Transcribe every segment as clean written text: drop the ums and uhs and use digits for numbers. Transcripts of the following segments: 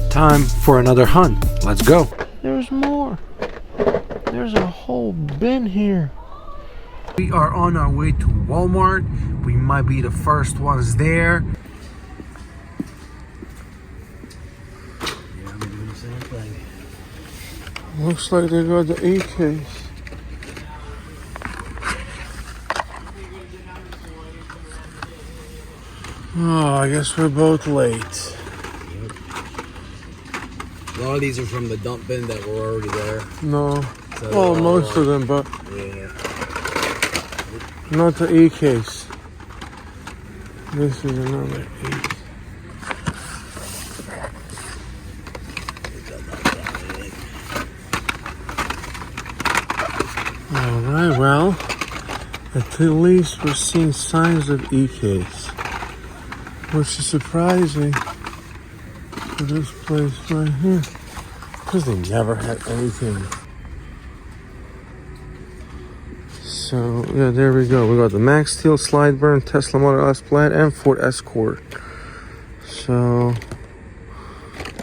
Time for another hunt. Let's go. There's more. There's a whole bin here. We are on our way to Walmart. We might be the first ones there. Yeah, I'm doing the same thing. Looks like they got the E case. Oh, I guess we're both late. Yep. A lot of these are from the dump bin that were already there. No. So, well, most of them, but yeah. Not the E case. This is another E. Alright, well, at least we're seeing signs of E case, which is surprising for this place right here, because they never had anything. So yeah, there we go. We got the Max Steel, Slide Burn, Tesla Model S Plaid, and Ford Escort. So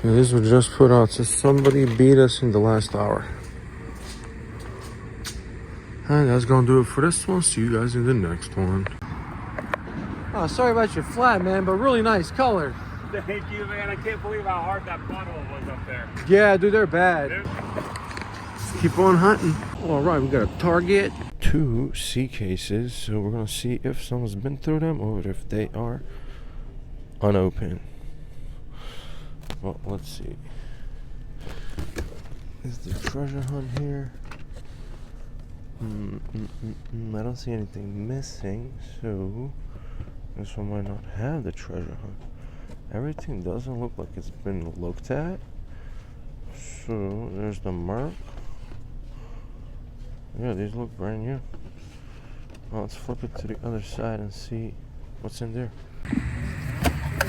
yeah, these were just put out. So somebody beat us in the last hour. And that's gonna do it for this one. See you guys in the next one. Oh, sorry about your flat, man, but really nice color. Thank you, man. I can't believe how hard that bottle was up there. Yeah, dude, they're bad. Keep on hunting. All right, we got a Target. 2 C cases, so we're gonna see if someone's been through them or if they are unopened. Well, let's see. Is the treasure hunt here? I don't see anything missing, so this one might not have the treasure hunt. Everything doesn't look like it's been looked at. So there's the mark. Yeah, these look brand new. Well, let's flip it to the other side and see what's in there.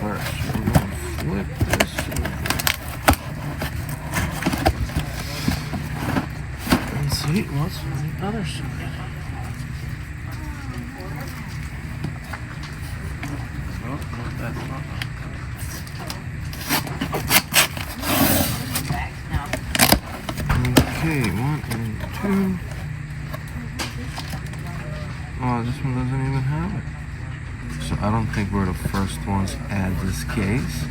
Alright, so we're gonna flip this over and see what's on the other side. Oh, no, that's not. Okay, 1 and 2. Oh, this one doesn't even have it. So I don't think we're the first ones at this case.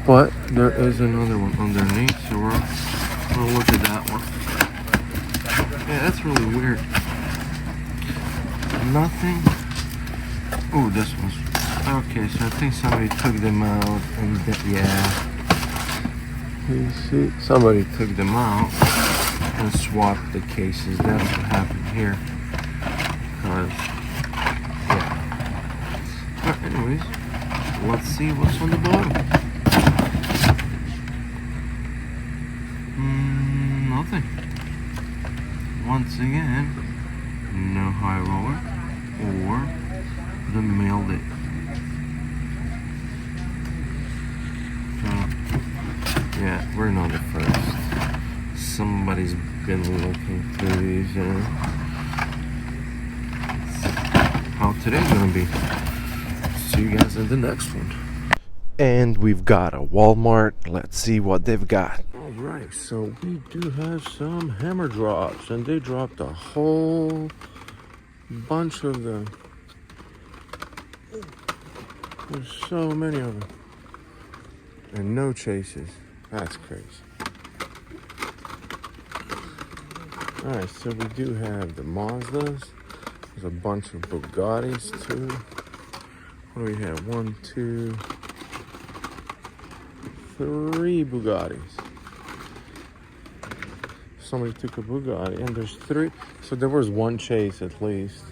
But there is another one underneath, so we'll look at that one. Yeah, that's really weird. Nothing. Oh, this one's okay. So I think somebody took them out, and yeah, you see, somebody took them out and swapped the cases. That's what happened here. Because, yeah. But anyways, let's see what's on the bottom. Nothing. Once again, no high roller or the mailed it. So, yeah, we're not the first. Somebody's been looking through these. How today's gonna be. See you guys in the next one. And we've got a Walmart. Let's see what they've got. Alright, so we do have some hammer drops, and they dropped a whole bunch of them. There's so many of them. And no chases. That's crazy. Alright, so we do have the Mazdas. There's a bunch of Bugattis too. What do we have? 1, 2, 3 Bugattis. Somebody took a Bugatti, and there's 3. So there was 1 chase at least.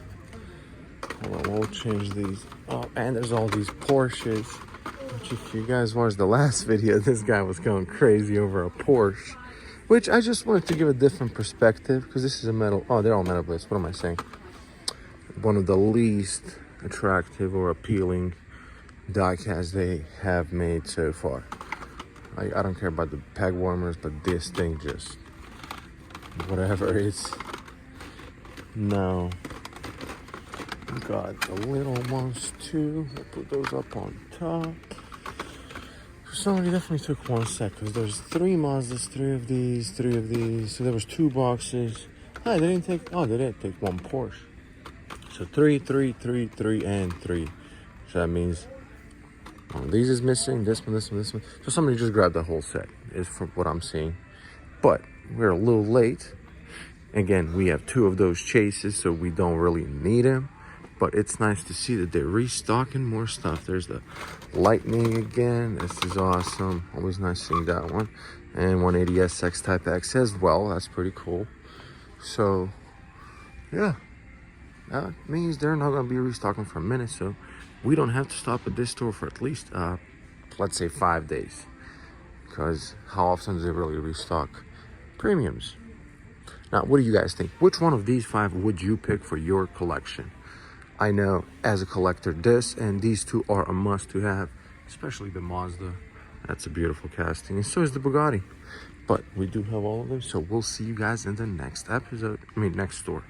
Hold on, we'll change these. Oh, and there's all these Porsches. Which, if you guys watched the last video, this guy was going crazy over a Porsche. Which I just wanted to give a different perspective, because this is a metal. Oh, they're all metal plates. What am I saying? One of the least attractive or appealing diecasts they have made so far. I don't care about the peg warmers, but this thing just whatever it's. No. We got the little ones too. We'll put those up on top. somebody definitely took one set because there's 3 Mazdas, 3 of these, 3 of these. So there was 2 boxes. Oh, they didn't take, oh, they did take 1 Porsche. So 3, 3, 3, 3, and 3. So that means these is missing, this one, this one, this one. So somebody just grabbed the whole set, is from what I'm seeing. But we're a little late. Again, we have 2 of those chases, so we don't really need them. But it's nice to see that they're restocking more stuff. There's the Lightning again. This is awesome. Always nice seeing that one. And 180SX Type X as well. That's pretty cool. So, yeah. That means they're not going to be restocking for a minute. So, we don't have to stop at this store for at least, let's say, 5 days. Because how often do they really restock premiums? Now, what do you guys think? Which one of these 5 would you pick for your collection? I know as a collector, this and these 2 are a must to have, especially the Mazda. That's a beautiful casting, and so is the Bugatti. But we do have all of them, so we'll see you guys in the next episode. Next store.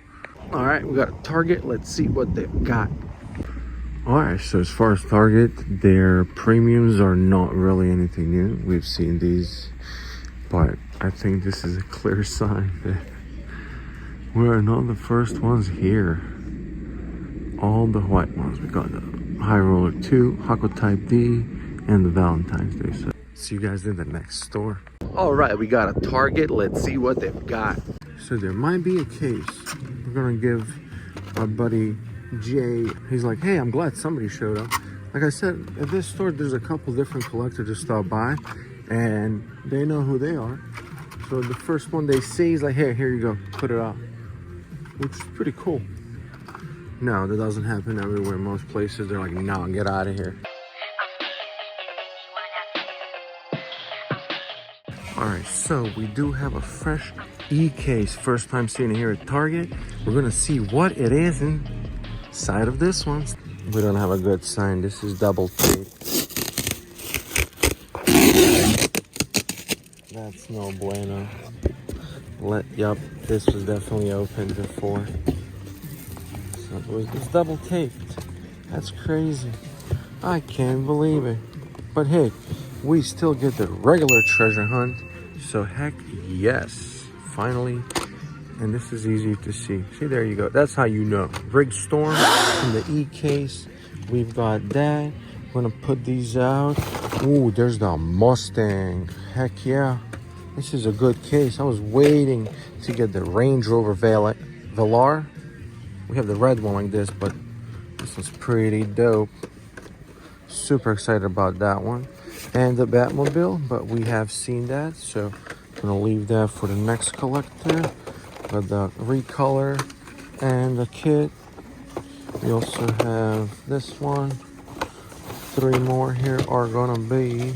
All right, we got a Target. Let's see what they've got. All right, so as far as Target, their premiums are not really anything new. We've seen these, but I think this is a clear sign that we're not the first ones here. All the white ones. We got the High Roller 2, Hako Type D, and the Valentine's Day. So see you guys in the next store. All right, we got a Target. Let's see what they've got. So there might be a case. We're gonna give our buddy Jay. He's like, hey, I'm glad somebody showed up. Like I said, at this store, there's a couple different collectors that stop by, and they know who they are. So the first one they see is like, hey, here you go, put it out, which is pretty cool. No, that doesn't happen everywhere. Most places, they're like, no, get out of here. All right, so we do have a fresh E-case. First time seeing it here at Target. We're gonna see what it is inside of this one. We don't have a good sign. This is double tape. That's no bueno. Yup, this was definitely opened before. It's double taped. That's crazy. I can't believe it. But hey, we still get the regular treasure hunt. So heck yes. Finally. And this is easy to see. See, there you go. That's how you know. Rig Storm in the E-case. We've got that. We're gonna put these out. Ooh, there's the Mustang. Heck yeah. This is a good case. I was waiting to get the Range Rover Velar. We have the red one like this, but this is pretty dope. Super excited about that one. And the Batmobile, but we have seen that, so I'm gonna leave that for the next collector. But the recolor and the kit. We also have this one. 3 more here are gonna be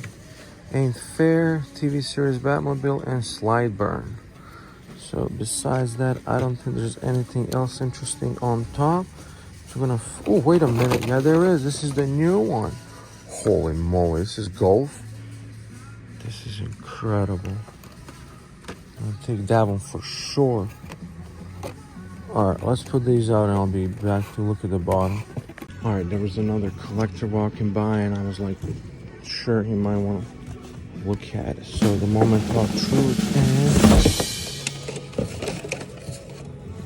Ain't Fair, TV series Batmobile, and Slideburn. So besides that, I don't think there's anything else interesting on top. So we're gonna, oh, wait a minute. Yeah, there is. This is the new one. Holy moly, this is Golf. This is incredible. I'll take that one for sure. All right, let's put these out and I'll be back to look at the bottom. All right, there was another collector walking by and I was like, sure, he might want to look at it. So the moment of truth and...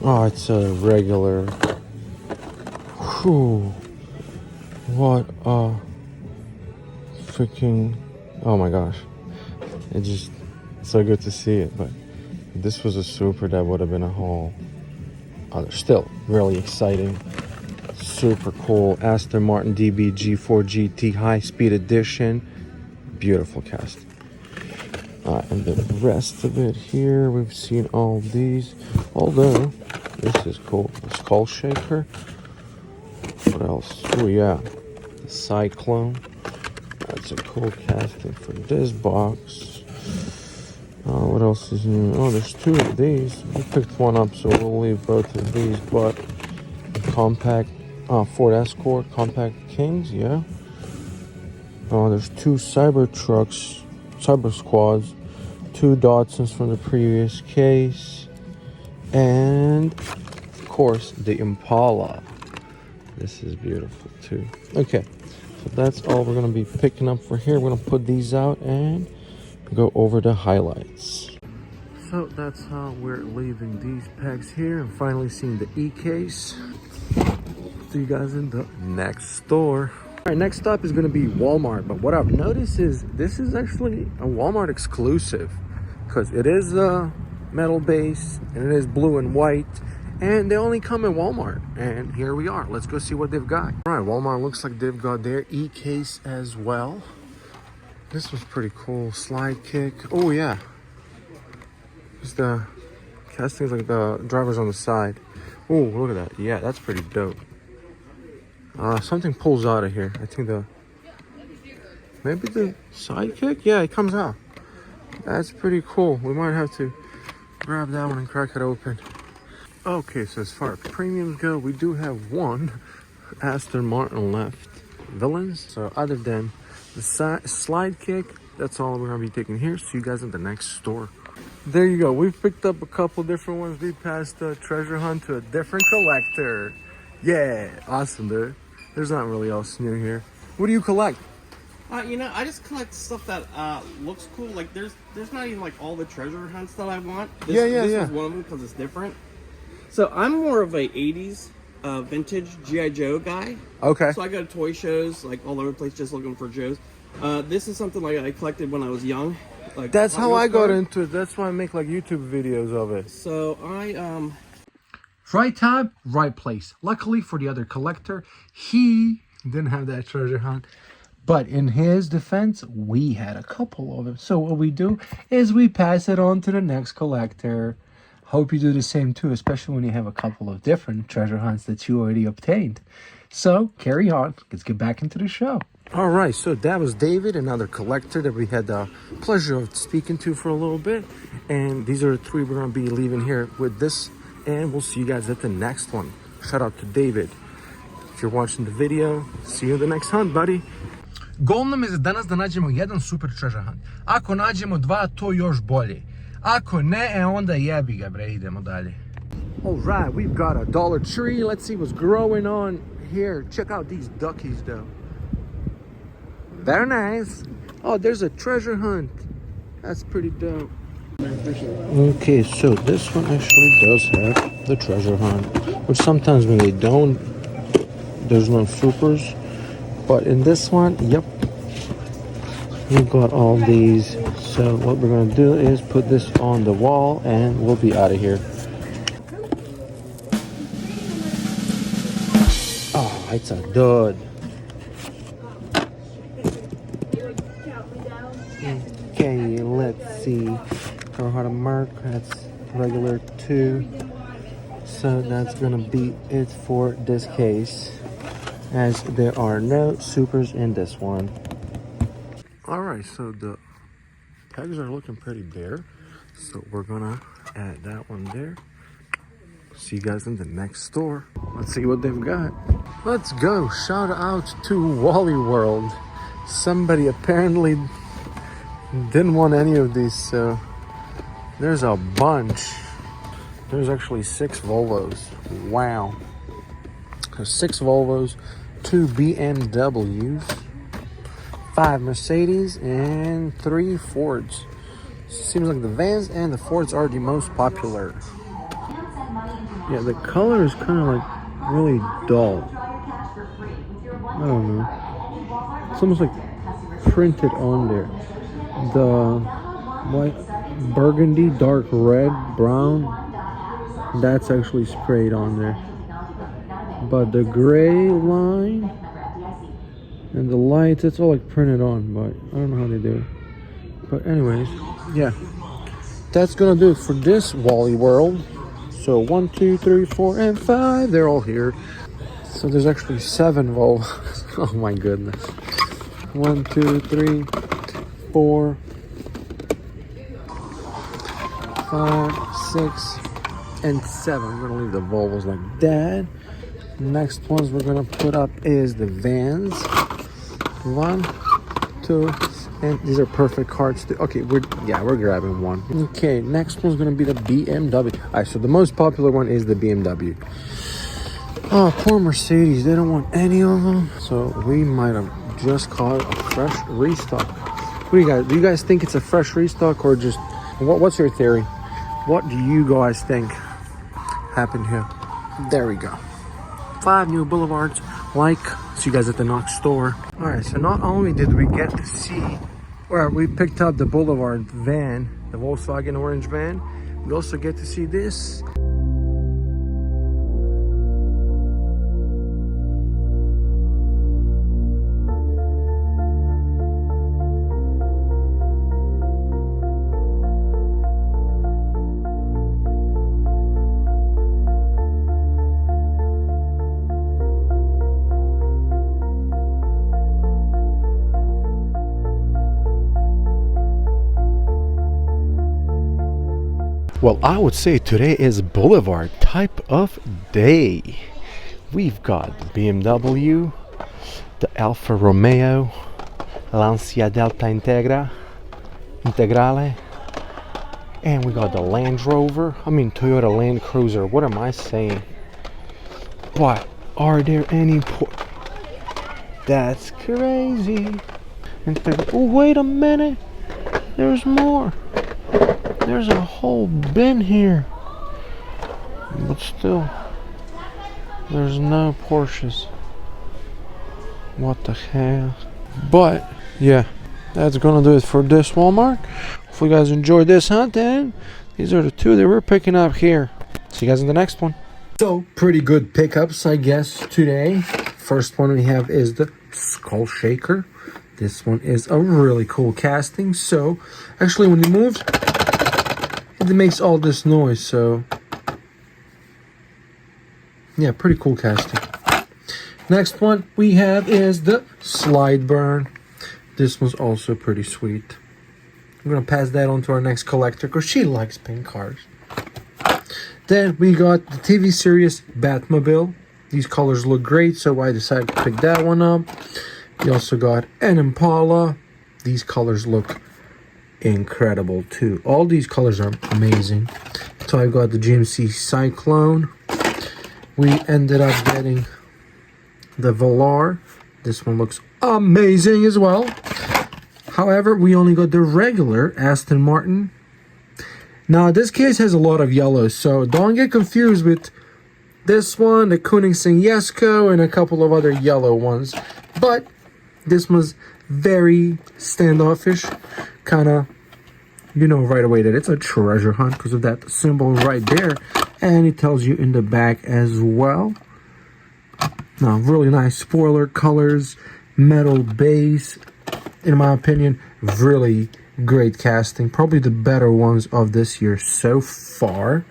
Oh, it's a regular. Whew. What a freaking... Oh my gosh. It's just so good to see it, but if this was a Super, that would have been a haul. They're still really exciting. Super cool. Aston Martin DB G4 GT High Speed Edition. Beautiful cast. And the rest of it here, we've seen all of these. Although, this is cool. The Skull Shaker. What else? Oh yeah, the Cyclone. That's a cool casting for this box. What else is new? Oh, there's 2 of these. I picked one up, so we'll leave both of these. But compact Ford Escort Compact Kings, yeah. There's 2 Cyber Squads, 2 Datsuns from the previous case, and of course the Impala. This is beautiful too. Okay, so So that's all we're gonna be picking up for here. We're gonna put these out and go over the highlights. So that's how we're leaving these pegs here and finally seeing the e-case. See you guys in the next store. All right, next stop is gonna be Walmart. But what I've noticed is this is actually a Walmart exclusive because it is a metal base and it is blue and white. And they only come in Walmart. And here we are. Let's go see what they've got. All right, Walmart looks like they've got their e-case as well. This was pretty cool. Slide kick. Oh, yeah. It's the castings like the drivers on the side. Oh, look at that. Yeah, that's pretty dope. Something pulls out of here. I think maybe the side kick? Yeah, it comes out. That's pretty cool. We might have to grab that one and crack it open. Okay, so as far as premiums go, we do have one Aston Martin left. Villains. So other than the slide kick, that's all we're gonna be taking here. See you guys in the next store. There you go. We've picked up a couple different ones. We passed the treasure hunt to a different collector. Yeah, awesome, dude. There's not really else new here. What do you collect? You know, I just collect stuff that looks cool. Like there's not even like all the treasure hunts that I want. This is one of them because it's different. So I'm more of a 80s vintage G.I. Joe guy. Okay. So I go to toy shows like all over the place just looking for Joes. This is something like I collected when I was young. Like that's how I got into it. That's why I make like YouTube videos of it. So I Right time, right place. Luckily for the other collector, he didn't have that treasure hunt. But in his defense, we had a couple of them. So what we do is we pass it on to the next collector. Hope you do the same too, especially when you have a couple of different treasure hunts that you already obtained. So carry on. Let's get back into the show. All right, so that was David, another collector that we had the pleasure of speaking to for a little bit. And these are the three we're going to be leaving here with this. And we'll see you guys at the next one. Shout out to David. If you're watching the video, see you in the next hunt, buddy. Goal nam je danas da nađemo jedan super treasure hunt. Ako nađemo dva, to još bolje. Ako ne, onda jebi ga bre, idemo dalje. All right, we've got a Dollar Tree. Let's see what's growing on here. Check out these duckies, though. Very nice. Oh, there's a treasure hunt. That's pretty dope. Okay, so this one actually does have the treasure hunt, which sometimes when they don't, there's no supers. But in this one, yep, we've got all these. So what we're gonna do is put this on the wall and we'll be out of here. Oh, it's a dud. Okay, let's see. Know how to mark. That's regular 2. So that's gonna be it for this case, as there are no supers in this one. All right, so the pegs are looking pretty bare, so we're gonna add that one there. See you guys in the next store. Let's see what they've got. Let's go. Shout out to Wally World. Somebody apparently didn't want any of these, so there's a bunch. There's actually 6 Volvos. Wow. There's 6 Volvos, 2 BMWs, 5 Mercedes, and 3 Fords. Seems like the vans and the Fords are the most popular. Yeah, the color is kind of like really dull. I don't know. It's almost like printed on there. The white, burgundy, dark red, brown, that's actually sprayed on there. But the gray line and the lights, it's all like printed on, but I don't know how they do it. But anyways, yeah, that's gonna do it for this Wally World. So 1, 2, 3, 4, and 5, they're all here. So there's actually 7 Volvos. Oh my goodness. 1, 2, 3, 4, 5, 6, and 7. We're gonna leave the Volvos like that. Next ones we're gonna put up is the vans. 1, 2, and these are perfect cards too. Okay, we're grabbing one. Okay, next one's gonna be the BMW. All right, so the most popular one is the BMW. Oh, poor Mercedes, they don't want any of them. So we might have just caught a fresh restock. What do you guys? Do you guys think it's a fresh restock or just what's your theory? What do you guys think happened here? There we go. 5 new boulevards. See you guys at the Knox store. All right, so not only did we get to see where we picked up the Boulevard van, the Volkswagen orange van, we also get to see this. Well, I would say today is Boulevard type of day. We've got the BMW, the Alfa Romeo, Lancia Delta Integrale, and we got the Land Rover. Toyota Land Cruiser. What am I saying? But are there any? That's crazy. Oh, wait a minute. There's more. There's a whole bin here, but still, there's no Porsches. What the hell? But yeah, that's gonna do it for this Walmart. Hopefully you guys enjoyed this hunt, and these are the 2 that we're picking up here. See you guys in the next one. So pretty good pickups, I guess, today. First one we have is the Skull Shaker. This one is a really cool casting. So actually, when you move, it makes all this noise, so yeah, pretty cool casting. Next one we have is the Slide Burn. This one's also pretty sweet. I'm gonna pass that on to our next collector because she likes pink cars. Then we got the TV series Batmobile. These colors look great, so I decided to pick that one up. We also got an Impala. These colors look incredible too. All these colors are amazing. So I got the GMC Cyclone. We ended up getting the Velar. This one looks amazing as well. However, we only got the regular Aston Martin. Now this case has a lot of yellows, so don't get confused with this one, the Koenigsegg Jesko, and a couple of other yellow ones. But this was very standoffish. Kind of, you know right away that it's a treasure hunt because of that symbol right there, and it tells you in the back as well. Now, really nice spoiler colors, metal base. In my opinion, really great casting, probably the better ones of this year so far.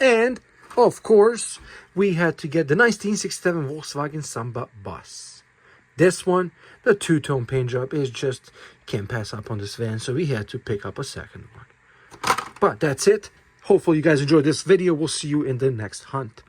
And of course, we had to get the 1967 Volkswagen Samba bus. This one, the 2-tone paint job is just, can't pass up on this van, so we had to pick up a second one. But that's it. Hopefully you guys enjoyed this video. We'll see you in the next hunt.